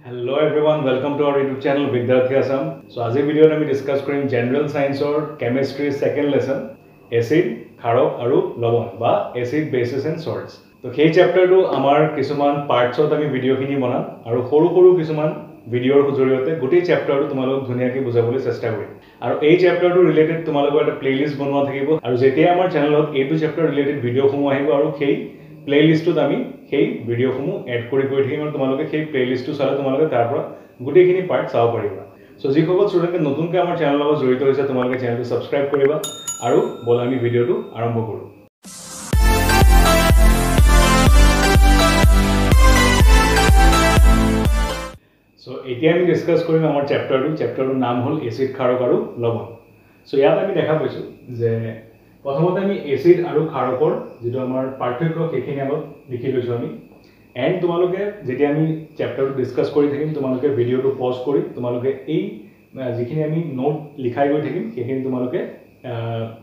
Hello everyone, welcome to our YouTube channel Vidyarthi Assam. So আজি ভিডিঅ'ত আমি discuss কৰিম জেনাৰেল সায়েন্সৰ কেমিষ্ট্ৰি সেকেন্ড লেসন এসিড, ক্ষাৰক আৰু লৱণ বা এসিড বেসেস এণ্ড সল্টস। তো সেই চেপ্টাৰটো আমাৰ কিছুমান পাৰ্টছত আমি ভিডিঅ'খিনি বনাম আৰু সৰু সৰু কিছুমান ভিডিঅ'ৰ জৰিয়তে গোটেই চেপ্টাৰটো তোমালোক ধুনীয়াকৈ বুজাবলৈ চেষ্টা কৰিম। আৰু এই চেপ্টাৰটো ৰিলেটেড তোমালোকৰ এটা প্লেলিষ্ট বনোৱা থাকিব আৰু যেতিয়া আমাৰ চেনেলত এইটো চেপ্টাৰ ৰিলেটেড ভিডিঅ'সমূহ আহিব আৰু সেই প্লেলিষ্টত আমি সেই ভিডিঅ'সমূহ এড কৰি থাকিম আৰু তোমালোকে সেই প্লেলিষ্টটো চালে তোমালোকে তাৰ পৰা গোটেইখিনি পাৰ্ট চাব পাৰিবা। সো যিসকল ষ্টুডেণ্টে নতুনকৈ আমাৰ চেনেলৰ লগত জড়িত হৈছে তোমালোকে চেনেলটো ছাবস্ক্ৰাইব কৰিবা আৰু ব'লা আমি ভিডিঅ'টো আৰম্ভ কৰোঁ। সো এতিয়া আমি ডিসকাস কৰিম আমাৰ চেপ্টাৰটোৰ নাম হ'ল এচিড, ক্ষাৰক আৰু লৱণ। সো ইয়াত আমি দেখা পাইছোঁ যে প্ৰথমতে আমি এচিড আৰু ক্ষাৰকৰ যেটো আমাৰ পাৰ্থক্য সেইখিনি আগত লিখি লৈছোঁ আমি। এণ্ড তোমালোকে যেতিয়া আমি চেপ্টাৰটো ডিসকাস কৰি থাকিম তোমালোকে ভিডিঅ'টো পজ কৰি তোমালোকে এই যিখিনি আমি নোট লিখাই গৈ থাকিম সেইখিনি তোমালোকে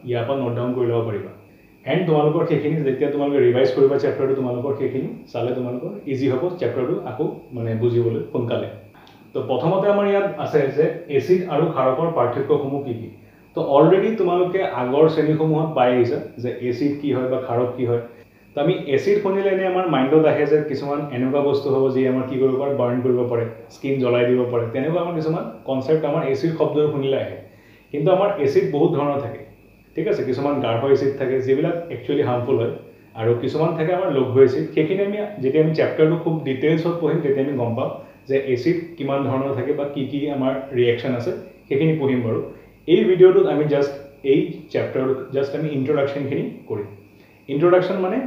ইয়াৰ পৰা নোট ডাউন কৰি ল'ব পাৰিবা। এণ্ড তোমালোকৰ সেইখিনি যেতিয়া তোমালোকে ৰিভাইজ কৰিবা চেপ্টাৰটো তোমালোকৰ সেইখিনি চালে তোমালোকৰ ইজি হ'ব চেপ্টাৰটো আকৌ মানে বুজিবলৈ সোনকালে। তো প্ৰথমতে আমাৰ ইয়াত আছে যে এচিড আৰু ক্ষাৰকৰ পাৰ্থক্যসমূহ কি কি। তো অলৰেডি তোমালোকে আগৰ শ্ৰেণীসমূহত পাই আহিছা যে এচিড কি হয় বা ক্ষাৰক কি হয়। তো আমি এচিড শুনিলে এনে আমাৰ মাইণ্ডত আহে যে কিছুমান এনেকুৱা বস্তু হ'ব যি আমাৰ কি কৰিব পাৰে, বাৰ্ণ কৰিব পাৰে, স্কিন জ্বলাই দিব পাৰে, তেনেকুৱা আমাৰ কিছুমান কনচেপ্ট আমাৰ এচিড শব্দটো শুনিলে আহে। কিন্তু আমাৰ এচিড বহুত ধৰণৰ থাকে, ঠিক আছে। কিছুমান গাঢ় এচিড থাকে যিবিলাক একচুৱেলি হাৰ্মফুল হয় আৰু কিছুমান থাকে আমাৰ লঘু এচিড। সেইখিনি আমি যেতিয়া আমি চেপ্টাৰটো খুব ডিটেইলছত পঢ়িম তেতিয়া আমি গম পাম যে এচিড কিমান ধৰণৰ থাকে বা কি আমাৰ ৰিয়েকশ্যন আছে সেইখিনি পঢ়িম বাৰু। এই ভিডিঅ'টোত আমি জাষ্ট এই চেপ্টাৰটোত জাষ্ট আমি ইন্ট্ৰডাকশ্যনখিনি কৰিম। ইন্ট্ৰডাকশ্যন মানে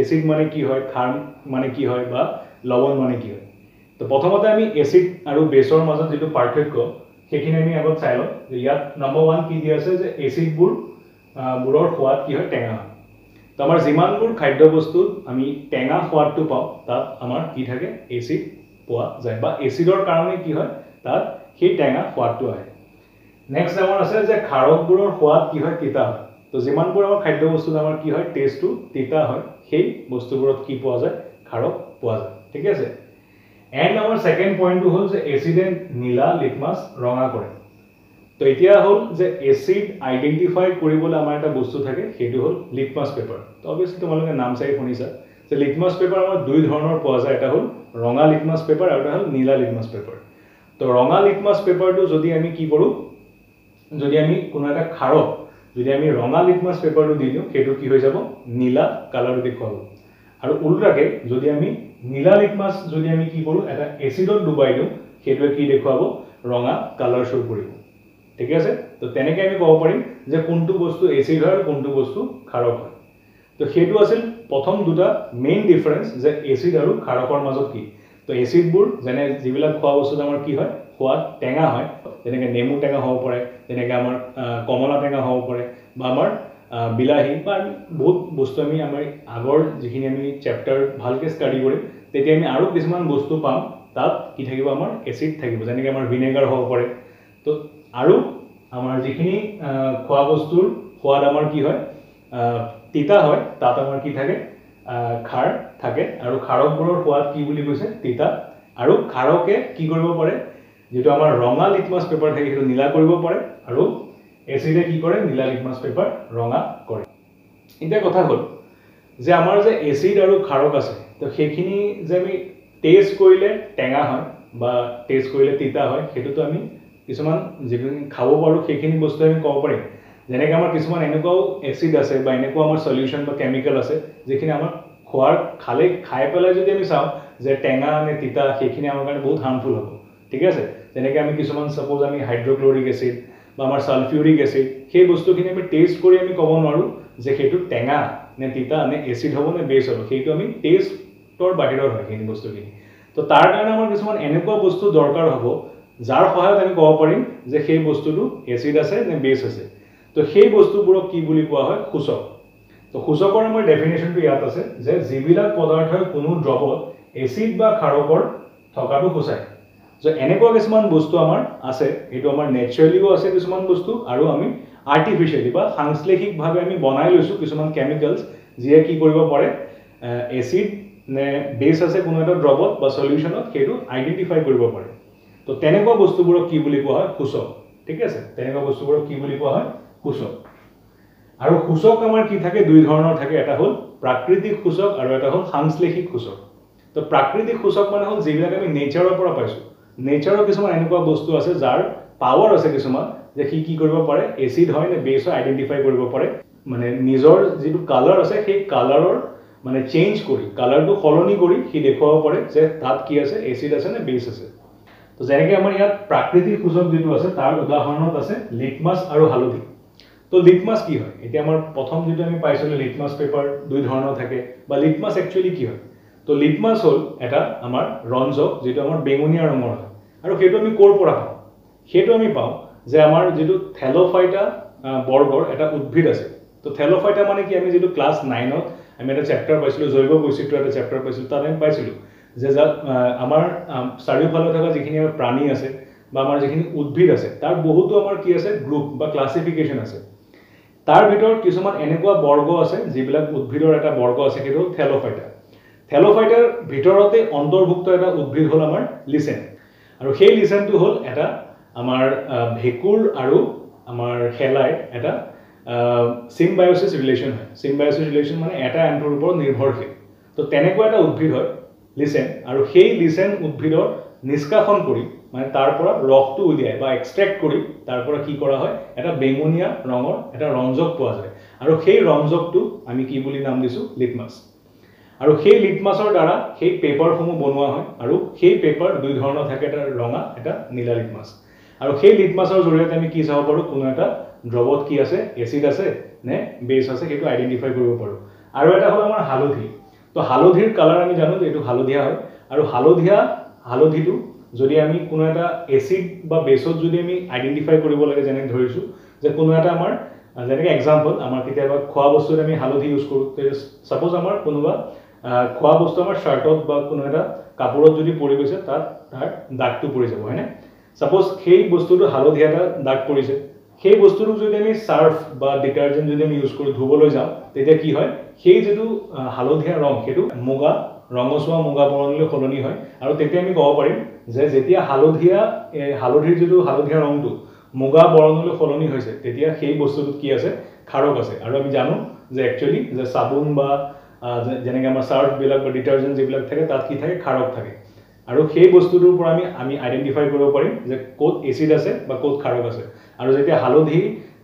এচিড মানে কি হয়, ক্ষাৰ মানে কি হয় বা লৱণ মানে কি হয়। তো প্ৰথমতে আমি এচিড আৰু বেছৰ মাজত যেটো পাৰ্থক্য সেইখিনি আমি আগত চাই লওঁ। যে ইয়াত নম্বৰ 1 কি দিয়া আছে যে এচিডবোৰ বোৰৰ সোৱাদ কি হয়, টেঙা হয়। তো আমাৰ যিমানবোৰ খাদ্য বস্তুত আমি টেঙা সোৱাদটো পাওঁ তাত আমাৰ কি থাকে, এচিড পোৱা যায় বা এচিডৰ কাৰণে কি হয় তাত সেই টেঙা সোৱাদটো আহে। নেক্সট আমাৰ আছে যে ক্ষাৰকবোৰৰ সোৱাদ কি হয়, তিতা হয়। তো যিমানবোৰ আমাৰ খাদ্য বস্তুত আমাৰ কি হয় টেষ্টটো তিতা হয় সেই বস্তুবোৰত কি পোৱা যায়, ক্ষাৰক পোৱা যায়, ঠিক আছে। এণ্ড আমাৰ ছেকেণ্ড পইণ্টটো হ'ল যে এচিডে নীলা লিটমাছ ৰঙা কৰে। তো এতিয়া হ'ল যে এচিড আইডেণ্টিফাই কৰিবলৈ আমাৰ এটা বস্তু থাকে সেইটো হ'ল লিটমাছ পেপাৰ। তো অবভিয়াছলি তোমালোকে নাম চাই শুনিছা যে লিটমাছ পেপাৰ আমাৰ দুই ধৰণৰ পোৱা যায়, এটা হ'ল ৰঙা লিটমাছ পেপাৰ আৰু এটা হ'ল নীলা লিটমাছ পেপাৰ। তো ৰঙা লিটমাছ পেপাৰটো যদি আমি কি কৰোঁ, যদি আমি কোনো এটা ক্ষাৰক যদি আমি ৰঙা লিটমাছ পেপাৰটো দি দিওঁ সেইটো কি হৈ যাব, নীলা কালাৰটো দেখুৱাব। আৰু উল্টাকে যদি আমি নীলা লিটমাছ যদি আমি কি কৰোঁ এটা এচিডত ডুবাই দিওঁ সেইটোৱে কি দেখুৱাব, ৰঙা কালাৰ শ্ব' কৰিব, ঠিক আছে। তো তেনেকৈ আমি ক'ব পাৰিম যে কোনটো বস্তু এচিড হয় আৰু কোনটো বস্তু ক্ষাৰক হয়। তো সেইটো আছিল প্ৰথম দুটা মেইন ডিফাৰেঞ্চ যে এচিড আৰু ক্ষাৰকৰ মাজত কি। তো এচিডবোৰ যেনে যিবিলাক খোৱা বস্তুত আমাৰ কি হয় সোৱাদ টেঙা হয়, যেনেকৈ নেমু টেঙা হ'ব পাৰে, যেনেকৈ আমাৰ কমলা টেঙা হ'ব পাৰে বা আমাৰ বিলাহী বা আমি বহুত বস্তু আমি আমাৰ আগৰ যিখিনি আমি চেপ্টাৰ ভালকৈ ষ্টাডি কৰিম তেতিয়া আমি আৰু কিছুমান বস্তু পাম তাত কি থাকিব, আমাৰ এচিড থাকিব, যেনেকৈ আমাৰ ভিনেগাৰ হ'ব পাৰে। তো আৰু আমাৰ যিখিনি খোৱা বস্তুৰ সোৱাদ আমাৰ কি হয় তিতা হয় তাত আমাৰ কি থাকে, ক্ষাৰ থাকে। আৰু ক্ষাৰকবোৰৰ সোৱাদ কি বুলি কৈছে, তিতা। আৰু ক্ষাৰকে কি কৰিব পাৰে, যেটো আমাৰ ৰঙা লিটমাছ পেপাৰ থাকে সেইটো নীলা কৰিব পাৰে আৰু এচিডে কি কৰে, নীলা লিটমাছ পেপাৰ ৰঙা কৰে। এতিয়া কথা হ'ল যে আমাৰ যে এচিড আৰু ক্ষাৰক আছে তো সেইখিনি যে আমি টেষ্ট কৰিলে টেঙা হয় বা টেষ্ট কৰিলে তিতা হয় সেইটোতো আমি কিছুমান যিখিনি খাব পাৰোঁ সেইখিনি বস্তু আমি ক'ব পাৰিম। যেনেকৈ আমাৰ কিছুমান এনেকুৱাও এচিড আছে বা এনেকুৱা আমাৰ সলিউশ্যন বা কেমিকেল আছে যিখিনি আমাৰ খাই পেলাই যদি আমি চাওঁ যে টেঙা নে তিতা সেইখিনি আমাৰ কাৰণে বহুত হাৰ্মফুল হ'ব, ঠিক আছে। যেনেকৈ আমি কিছুমান ছাপ'জ আমি হাইড্ৰক্লৰিক এচিড বা আমাৰ ছালফিউৰিক এচিড সেই বস্তুখিনি আমি টেষ্ট কৰি আমি ক'ব নোৱাৰোঁ যে সেইটো টেঙা নে তিতা নে এচিড হ'ব নে বেছ হ'ব, সেইটো আমি টেষ্টৰ বাহিৰৰ হয় সেইখিনি বস্তুখিনি। তো তাৰ কাৰণে আমাৰ কিছুমান এনেকুৱা বস্তু দৰকাৰ হ'ব যাৰ সহায়ত আমি ক'ব পাৰিম যে সেই বস্তুটো এচিড আছে নে বেছ আছে। তো সেই বস্তুবোৰক কি বুলি কোৱা হয়, সূচক। তো সূচকৰ আমাৰ ডেফিনেশ্যনটো ইয়াত আছে যে যিবিলাক পদাৰ্থই কোনো দ্ৰৱত এচিড বা ক্ষাৰকৰ থকাটো সূচায়। যে এনেকুৱা কিছুমান বস্তু আমাৰ আছে, এইটো আমাৰ নেচাৰেলিও আছে কিছুমান বস্তু আৰু আমি আৰ্টিফিচিয়েলি বা সাংশ্লেষিকভাৱে আমি বনাই লৈছোঁ কিছুমান কেমিকেলছ যিয়ে কি কৰিব পাৰে এচিড নে বেছ আছে কোনো এটা ড্ৰপত বা সলিউশনত সেইটো আইডেন্টিফাই কৰিব পাৰে তো তেনেকুৱা বস্তুবোৰক কি বুলি কোৱা হয় সূচক ঠিক আছে তেনেকুৱা বস্তুবোৰক কি বুলি কোৱা হয় সূচক আৰু সূচক আমাৰ কি থাকে দুই ধৰণৰ থাকে এটা হ'ল প্ৰাকৃতিক সূচক আৰু এটা হ'ল সাংশ্লেষিক সূচক তো প্ৰাকৃতিক সূচক মানে হ'ল যিবিলাক আমি নেচাৰৰ পৰা পাইছো নেচাৰৰ কিছুমান এনেকুৱা বস্তু আছে যাৰ পাৱাৰ আছে কিছুমান যে কি কৰিব পাৰে এসিড হয় নে বেছ হয় আইডেন্টিফাই কৰিব পাৰে মানে নিজৰ যেটো কালাৰ আছে সেই কালাৰৰ মানে চেঞ্জ কৰি কালাৰটো সলনি কৰি কি দেখুৱাব পাৰে যে তাত কি আছে এসিড আছে নে বেছ আছে তো যেনেকৈ আমাৰ ইয়াত প্ৰাকৃতিক সূচক যেটো আছে তাৰ উদাহৰণত আছে লিটমাছ আৰু হালধি তো লিটমাছ কি হয় এতিয়া আমাৰ প্ৰথম যেটো আমি পাইছিলো লিটমাছ পেপাৰ দুই ধৰণৰ থাকে বা লিটমাছ একচুয়ালি কি হয় তো লিটমাছ হ'ল এটা আমাৰ ৰঞ্জক যেটো আমাৰ বেঙুনীয়া ৰঙৰ হয় আৰু সেইটো আমি ক'ৰ পৰা পাওঁ সেইটো আমি পাওঁ যে আমাৰ যেটো থেলোফাইটা বৰ্গৰ এটা উদ্ভিদ আছে তো থেলোফাইটা মানে কি আমি যেটো ক্লাস 9 ত আমি এটা চেপ্টাৰ পাইছিলো জৈৱ বৈচিত্ৰ্য এটা চেপ্টাৰ পাইছিলো তাত আমি পাইছিলো যে আমাৰ চাৰিওফালে থকা যিখিনি প্ৰাণী আছে বা আমাৰ যিখিনি উদ্ভিদ আছে তাৰ বহুতো আমাৰ কি আছে গ্ৰুপ বা ক্লাসিফিকেশন আছে তাৰ ভিতৰত কিছুমান এনেকুৱা বৰ্গ আছে যিবিলাক উদ্ভিদৰ এটা বৰ্গ আছে সেইটো থেলোফাইটা থেলোফাইটাৰ ভিতৰতে অন্তৰ্ভুক্ত এটা উদ্ভিদ হ'ল আমাৰ লিচেন আৰু সেই লিচেনটো হ'ল এটা আমাৰ ভেকুৰ আৰু আমাৰ হেলাই এটা সিম্বায়োসিস ৰিলেশন হয় সিম্বায়োসিস ৰিলেশন মানে এটা আনটোৰ ওপৰত নিৰ্ভৰশীল তো তেনেকুৱা এটা উদ্ভিদ হয় লিচেন আৰু সেই লিচেন উদ্ভিদৰ নিষ্কাশন কৰি মানে তাৰ পৰা ৰসটো উলিয়াই বা এক্সট্ৰেক্ট কৰি তাৰ পৰা কি কৰা হয় এটা বেঙুনীয়া ৰঙৰ এটা ৰঞ্জক পোৱা যায় আৰু সেই ৰঞ্জকটো আমি কি বুলি নাম দিছো লিটমাছ আৰু সেই লিটমাছৰ দ্বাৰা সেই পেপাৰসমূহ বনোৱা হয় আৰু সেই পেপাৰ দুই ধৰণৰ থাকে এটা ৰঙা এটা নীলা লিটমাছ আৰু সেই লিটমাছৰ জৰিয়তে আমি কি চাব পাৰো কোনো এটা দ্ৰৱত কি আছে এসিড আছে নে বেছ আছে সেইটো আইডেন্টিফাই কৰিব পাৰো আৰু এটা হ'ল আমাৰ হালধি তো হালধিৰ কালাৰ আমি জানো যে এটো হালধিয়া হয় আৰু হালধিটো যদি আমি কোনো এটা এসিড বা বেছত যদি আমি আইডেন্টিফাই কৰিব লাগে যেনে ধৰিছো যে কোনো এটা আমাৰ যেনেকৈ এক্সাম্পল আমাৰ কেতিয়াবা খোৱা বস্তুত আমি হালধি ইউজ কৰো সাপোজ আমাৰ কোনোবা খোৱা বস্তু আমাৰ শাৰ্টত বা কোনো এটা কাপোৰত যদি পৰি গৈছে তাৰ দাগটো পৰি যাব হয়নে সাপোজ সেই বস্তুটো হালধীয়া এটা দাগ পৰিছে সেই বস্তুটো যদি আমি সাৰ্ফ বা ডিটাৰজেন্ট যদি আমি ইউজ কৰি ধুবলৈ যাওঁ তেতিয়া কি হয় সেই যেটো হালধীয়া ৰং সেইটো মুগা ৰঙচুৱা মুগা বৰণলৈ সলনি হয় আৰু তেতিয়া আমি ক'ব পাৰিম যে যেতিয়া হালধিৰ যেটো হালধীয়া ৰংটো মুগা বৰণলৈ সলনি হৈছে তেতিয়া সেই বস্তুটো কি আছে খাৰক আছে আৰু আমি জানো যে একচুয়ালি যে সাবুন বা যেনেকৈ আমাৰ সাৰ্ফ বিলাক বা ডিটাৰজেন্ট যিবিলাক থাকে তাত কি থাকে খাৰক থাকে আৰু সেই বস্তুটোৰ পৰা আমি আইডেন্টিফাই কৰিব পাৰিম যে কোত এসিড আছে বা কোত খাৰক আছে আৰু যেতিয়া হালধি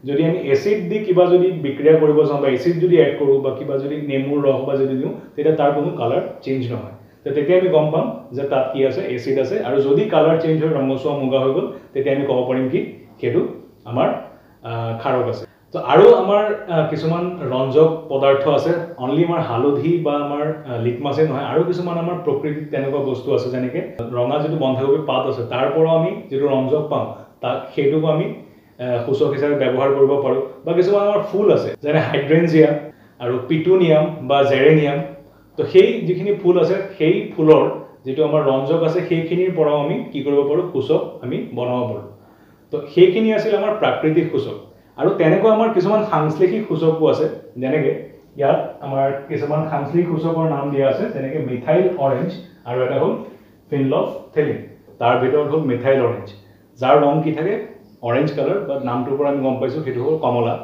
যদি আমি এসিড দি কিবা যদি বিক্ৰিয়া কৰিব যাওঁ বা এসিড যদি এড কৰো বা কিবা যদি নেমুৰ ৰস বা যদি দিওঁ তেতিয়া তাৰ কোনো কালাৰ চেঞ্জ নহয় তো তেতিয়া আমি গম পাম যে তাত কি আছে এসিড আছে আৰু যদি কালাৰ চেঞ্জ হৈ ৰঙচুৱা মুগা হৈ গ'ল তেতিয়া আমি ক'ব পাৰিম কি সেইটো আমাৰ খাৰক আছে তো আৰু আমাৰ কিছুমান ৰঞ্জক পদাৰ্থ আছে অনলি আমাৰ হালধি বা আমাৰ লিটমাছে নহয় আৰু কিছুমান আমাৰ প্ৰকৃতিত তেনেকুৱা বস্তু আছে যেনেকৈ ৰঙা যেটো বন্ধাকবি পাত আছে তাৰ পৰা আমি যেটো ৰঞ্জক পাওঁ তাক সেইটোক আমি সূচক হিচাপে ব্যৱহাৰ কৰিব পাৰো বা কিছুমান আমাৰ ফুল আছে যেনে হাইড্ৰেঞ্জিয়া আৰু পিটুনিয়াম বা জেৰেনিয়াম তো সেই যিখিনি ফুল আছে সেই ফুলৰ যেটো আমাৰ ৰঞ্জক আছে সেইখিনিৰ পৰাও আমি কি কৰিব পাৰো সূচক আমি বনাব পাৰো তো সেইখিনি আছিল আমাৰ প্ৰাকৃতিক সূচক আৰু তেনেকুৱা আমাৰ কিছুমান সাংশ্লেষিক সূচকও আছে যেনেকৈ ইয়াত আমাৰ কিছুমান সাংশ্লেষিক সূচকৰ নাম দিয়া আছে যেনেকৈ মিথাইল অৰেঞ্জ আৰু এটা হ'ল ফিনলফথেলিন তাৰ ভিতৰত হ'ল মিথাইল অৰেঞ্জ যাৰ ৰং কি থাকে অৰেঞ্জ কালাৰ বা নামটোৰ পৰা আমি গম পাইছো সেইটো হ'ল কমলা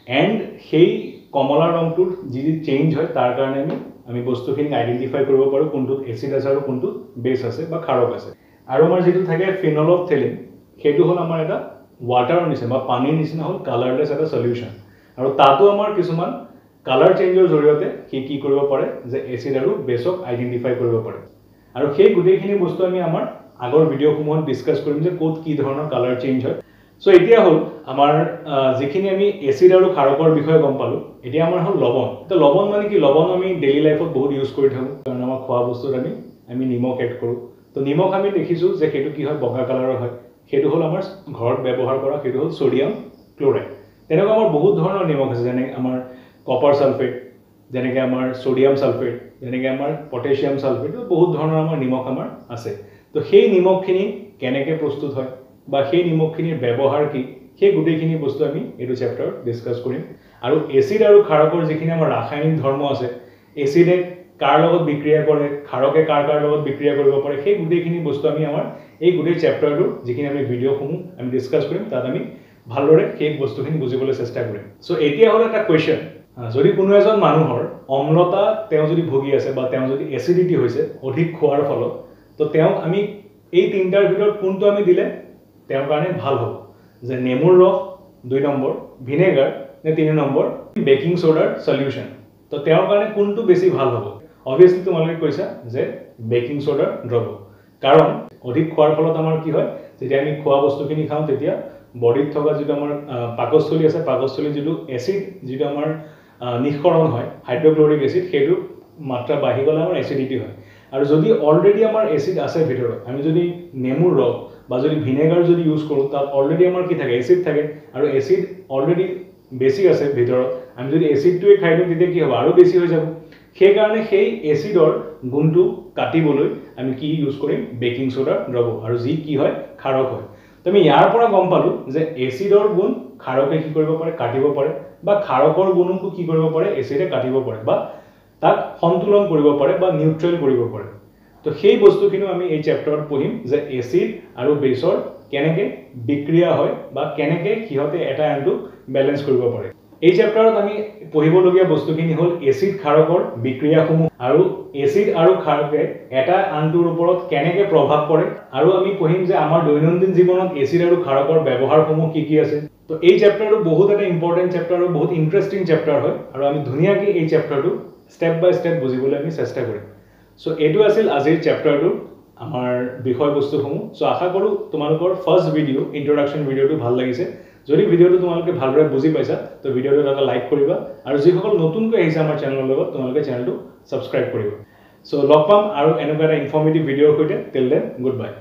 এণ্ড সেই কমলা ৰংটোৰ যি চেঞ্জ হয় তাৰ কাৰণে আমি বস্তুখিনি আইডেন্টিফাই কৰিব পাৰো কোনটোত এসিড আছে আৰু কোনটোত বেছ আছে বা খাৰক আছে আৰু আমাৰ যেটো থাকে ফিনলফথেলিন সেইটো হ'ল আমাৰ এটা ওয়াটাৰৰ নিচিনা বা পানীৰ নিচিনা হ'ল কালাৰলেছ এটা সলিউশন আৰু তাতো আমাৰ কিছুমান কালাৰ চেঞ্জৰ জৰিয়তে কি কৰিব পাৰে যে এসিড আৰু বেছক আইডেন্টিফাই কৰিব পাৰে আৰু সেই গোটেইখিনি বস্তু আমি আমাৰ আগৰ ভিডিঅ'সমূহত ডিসকাস কৰিম যে কোত কি ধৰণৰ কালাৰ চেঞ্জ হয় সো এতিয়া হ'ল আমাৰ যিখিনি আমি এসিড আৰু খাৰকৰ বিষয়ে গম পালো এতিয়া আমাৰ হ'ল লবণ তো লবণ মানে কি লবণ আমি ডেইলি লাইফত বহুত ইউজ কৰি থাকো কাৰণ আমাৰ খোৱা বস্তুত আমি নিমখ এড কৰো তো নিমখ আমি দেখিছো যে সেইটো কি হয় বগা কালাৰৰ হয় সেইটো হ'ল আমাৰ ঘৰত ব্যৱহাৰ কৰা সেইটো হ'ল সোডিয়াম ক্লোৰাইড তেনেকুৱা আমাৰ বহুত ধৰণৰ নিমখ আছে যেনে আমাৰ কপাৰ সালফেট যেনেকৈ আমাৰ সোডিয়াম সালফেট যেনেকৈ আমাৰ পটাছিয়াম সালফেট বহুত ধৰণৰ আমাৰ নিমখ আমাৰ আছে তো সেই নিমখখিনি কেনেকৈ প্ৰস্তুত হয় বা সেই নিমখখিনিৰ ব্যৱহাৰ কি সেই গোটেইখিনি বস্তু আমি এইটো চেপ্টাৰত ডিসকাস কৰিম আৰু এসিড আৰু খাৰকৰ যিখিনি আমাৰ ৰাসায়নিক ধৰ্ম আছে এসিডে কাৰ লগত বিক্ৰিয়া কৰে, ক্ষাৰকে কাৰ লগত বিক্ৰিয়া কৰিব পাৰে, সেই গোটেইখিনি বস্তু আমি আমাৰ এই গোটেই চেপ্টাৰটো যিখিনি আমি ভিডিঅ'সমূহ আমি ডিছকাছ কৰিম তাত আমি ভালদৰে সেই বস্তুখিনি বুজিবলৈ চেষ্টা কৰিম। চ' এতিয়া হ'ল এটা কুৱেশ্যন, যদি কোনো এজন মানুহৰ অম্লতা তেওঁ যদি ভুগি আছে বা তেওঁ যদি এচিডিটি হৈছে অধিক খোৱাৰ ফলত, তো তেওঁক আমি এই তিনিটাৰ ভিতৰত কোনটো আমি দিলে তেওঁৰ কাৰণে ভাল হ'ব, যে নেমুৰ ৰস 2 নম্বৰ, ভিনেগাৰ নে 3 নম্বৰ বেকিং সোডাৰ সলিউশ্যন। তো তেওঁৰ কাৰণে কোনটো বেছি ভাল হ'ব? অবভিয়াছলি তোমালোকে কৈছা যে বেকিং সোডাৰ দ্ৰৱ, কাৰণ অধিক খোৱাৰ ফলত আমাৰ কি হয়, যেতিয়া আমি খোৱা বস্তুখিনি খাওঁ তেতিয়া বডিত থকা যিটো আমাৰ পাকস্থলী আছে, পাকস্থলীৰ যিটো এচিড যিটো আমাৰ নিষ্কৰণ হয় হাইড্ৰক্লৰিক এচিড, সেইটো মাত্ৰা বাঢ়ি গ'লে আমাৰ এচিডিটি হয়। আৰু যদি অলৰেডি আমাৰ এচিড আছে ভিতৰত, আমি যদি নেমুৰ ৰস বা যদি ভিনেগাৰ যদি ইউজ কৰোঁ তাত অলৰেডি আমাৰ কি থাকে, এচিড থাকে, আৰু এচিড অলৰেডি বেছি আছে ভিতৰত, আমি যদি এচিডটোৱে খাই দিওঁ তেতিয়া কি হ'ব, আৰু বেছি হৈ যাব। সেইকাৰণে সেই এচিডৰ গুণটো কাটিবলৈ আমি কি ইউজ কৰিম, বেকিং সোডাৰ দ্ৰৱ, আৰু যি কি হয় ক্ষাৰক হয়। তো আমি ইয়াৰ পৰা গম পালোঁ যে এচিডৰ গুণ ক্ষাৰকে কি কৰিব পাৰে, কাটিব পাৰে, বা ক্ষাৰকৰ গুণকো কি কৰিব পাৰে, এচিডে কাটিব পাৰে বা তাক সন্তুলন কৰিব পাৰে বা নিউট্ৰেল কৰিব পাৰে। তো সেই বস্তুখিনিও আমি এই চেপ্টাৰত পঢ়িম যে এচিড আৰু বেছৰ কেনেকৈ বিক্ৰিয়া হয় বা কেনেকৈ সিহঁতে এটা আনটোক বেলেঞ্চ কৰিব পাৰে। এই চেপ্টাৰত আমি পঢ়িবলগীয়া বস্তুখিনি হ'ল এচিড ক্ষাৰকৰ বিক্ৰিয়াসমূহ, আৰু এচিড আৰু ক্ষাৰকে এটা আনটোৰ ওপৰত কেনেকৈ প্ৰভাৱ পৰে, আৰু আমি পঢ়িম যে আমাৰ দৈনন্দিন জীৱনত এচিড আৰু ক্ষাৰকৰ ব্যৱহাৰসমূহ কি কি আছে। তো এই চেপ্টাৰটো বহুত এটা ইম্পৰ্টেণ্ট চেপ্টাৰ আৰু বহুত ইণ্টাৰেষ্টিং চেপ্টাৰ হয়, আৰু আমি ধুনীয়াকৈ এই চেপ্টাৰটো ষ্টেপ বাই ষ্টেপ বুজিবলৈ আমি চেষ্টা কৰিম। চ' এইটো আছিল আজিৰ চেপ্টাৰটো, আমাৰ বিষয়বস্তুসমূহ। চ' আশা কৰোঁ তোমালোকৰ ফাৰ্ষ্ট ভিডিঅ' ইন্ট্ৰডাকশ্যন ভিডিঅ'টো ভাল লাগিছে। যদি ভিডিঅ'টো তোমালোকে ভালদৰে বুজি পাইছা তো ভিডিঅ'টোত এটা লাইক কৰিবা, আৰু যিসকল নতুনকৈ আহিছে আমাৰ চেনেলৰ লগত তোমালোকে চেনেলটো ছাবস্ক্ৰাইব কৰিবা। চ' লগ পাম আৰু এনেকুৱা এটা ইনফৰ্মেটিভ ভিডিঅ'ৰ সৈতে। Till then, good bye.